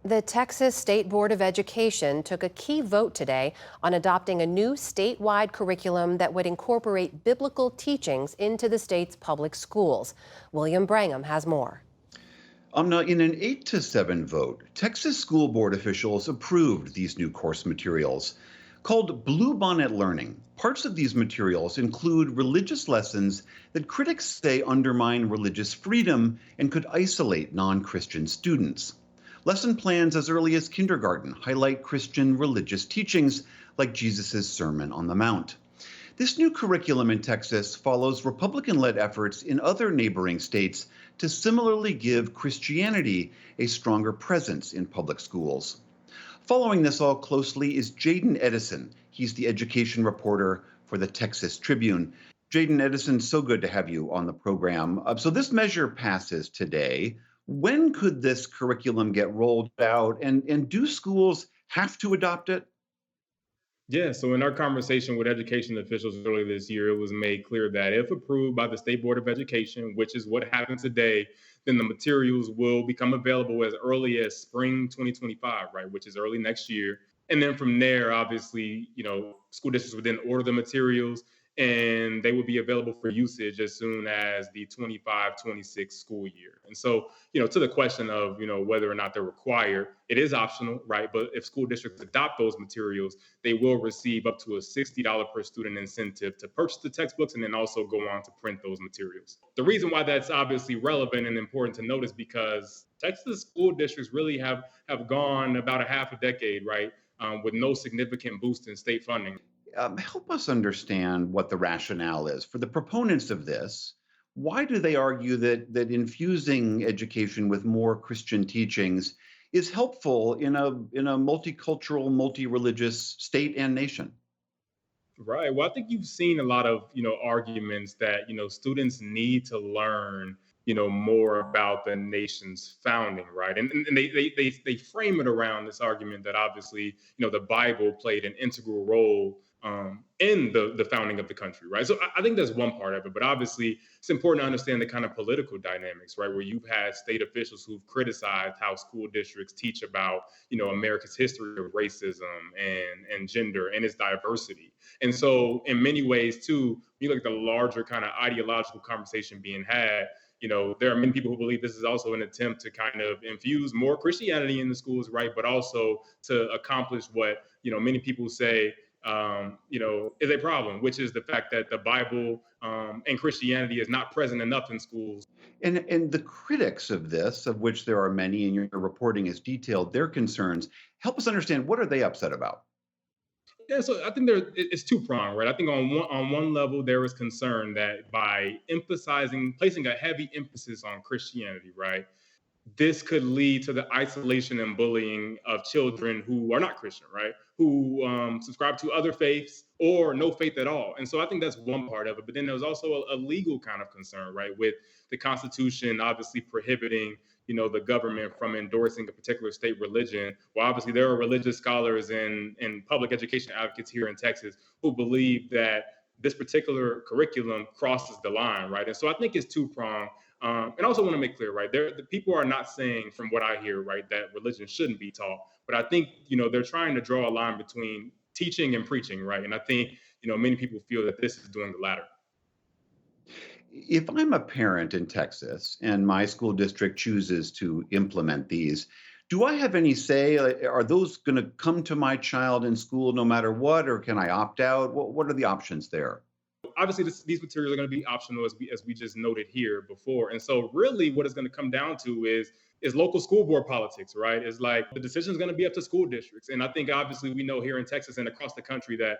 The Texas State Board of Education took a key vote today on adopting a new statewide curriculum that would incorporate biblical teachings into the state's public schools. William Brangham has more. Now, in an 8-7 vote, Texas school board officials approved these new course materials. Called Bluebonnet Learning, parts of these materials include religious lessons that critics say undermine religious freedom and could isolate non-Christian students. Lesson plans as early as kindergarten highlight Christian religious teachings like Jesus' Sermon on the Mount. This new curriculum in Texas follows Republican-led efforts in other neighboring states to similarly give Christianity a stronger presence in public schools. Following this all closely is Jaden Edison. He's the education reporter for the Texas Tribune. Jaden Edison, so good to have you on the program. So this measure passes today. When could this curriculum get rolled out, and do schools have to adopt it? Yeah, so in our conversation with education officials earlier this year, it was made clear that if approved by the State Board of Education, which is what happened today, then the materials will become available as early as spring 2025, right, which is early next year. And then from there, obviously, school districts would then order the materials and they would be available for usage as soon as the 25-26 school year. And so, to the question of, whether or not they're required, it is optional, right? But if school districts adopt those materials, they will receive up to a $60 per student incentive to purchase the textbooks and then also go on to print those materials. The reason why that's obviously relevant and important to note is because Texas school districts really have gone about a half a decade, right, with no significant boost in state funding. Help us understand what the rationale is. For the proponents of this, why do they argue that infusing education with more Christian teachings is helpful in a multicultural, multi-religious state and nation? Right. Well, I think you've seen a lot of, arguments that, students need to learn, more about the nation's founding, right? And they frame it around this argument that obviously, the Bible played an integral role in the founding of the country, right? So I think that's one part of it, but obviously it's important to understand the kind of political dynamics, right? Where you've had state officials who've criticized how school districts teach about, America's history of racism and gender and its diversity. And so in many ways too, you look at the larger kind of ideological conversation being had, there are many people who believe this is also an attempt to kind of infuse more Christianity in the schools, right? But also to accomplish what, many people say is a problem, which is the fact that the Bible and Christianity is not present enough in schools. And the critics of this, of which there are many, and your reporting is detailed, their concerns, help us understand, what are they upset about? Yeah, so I think it's two pronged, right? I think on one level there is concern that by placing a heavy emphasis on Christianity, right, this could lead to the isolation and bullying of children who are not Christian, right? Who subscribe to other faiths or no faith at all. And so I think that's one part of it. But then there's also a legal kind of concern, right? With the Constitution obviously prohibiting, the government from endorsing a particular state religion. Well, obviously there are religious scholars and public education advocates here in Texas who believe that this particular curriculum crosses the line, right? And so I think it's two pronged. And I also want to make clear, right, the people are not saying, from what I hear, right, that religion shouldn't be taught. But I think, they're trying to draw a line between teaching and preaching, right? And I think, many people feel that this is doing the latter. If I'm a parent in Texas and my school district chooses to implement these, do I have any say? Are those going to come to my child in school no matter what, or can I opt out? What are the options there? Obviously these materials are going to be optional as we just noted here before. And so really what it's going to come down to is local school board politics, right? It's like the decision is going to be up to school districts. And I think obviously we know here in Texas and across the country that,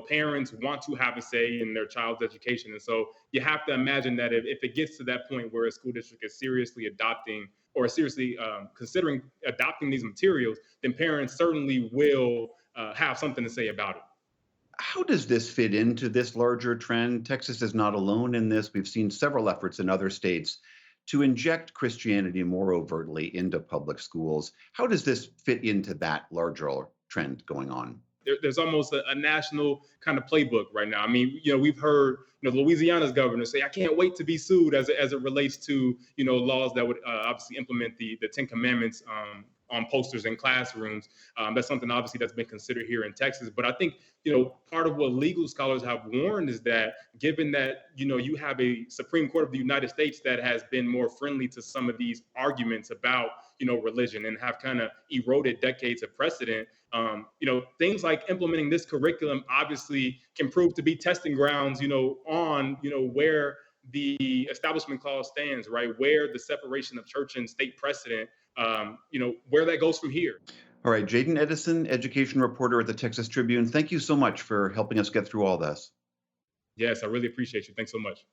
parents want to have a say in their child's education. And so you have to imagine that if it gets to that point where a school district is seriously adopting or seriously considering adopting these materials, then parents certainly will have something to say about it. How does this fit into this larger trend? Texas is not alone in this. We've seen several efforts in other states to inject Christianity more overtly into public schools. How does this fit into that larger trend going on? There's almost a national kind of playbook right now. I mean, we've heard, Louisiana's governor say, I can't wait to be sued as it relates to, laws that would obviously implement the Ten Commandments on posters in classrooms. That's something obviously that's been considered here in Texas. But I think, part of what legal scholars have warned is that given that, you have a Supreme Court of the United States that has been more friendly to some of these arguments about, religion and have kind of eroded decades of precedent, things like implementing this curriculum obviously can prove to be testing grounds, on, where the Establishment Clause stands, right? Where the separation of church and state precedent, where that goes from here. All right, Jaden Edison, education reporter at the Texas Tribune. Thank you so much for helping us get through all this. Yes, I really appreciate you. Thanks so much.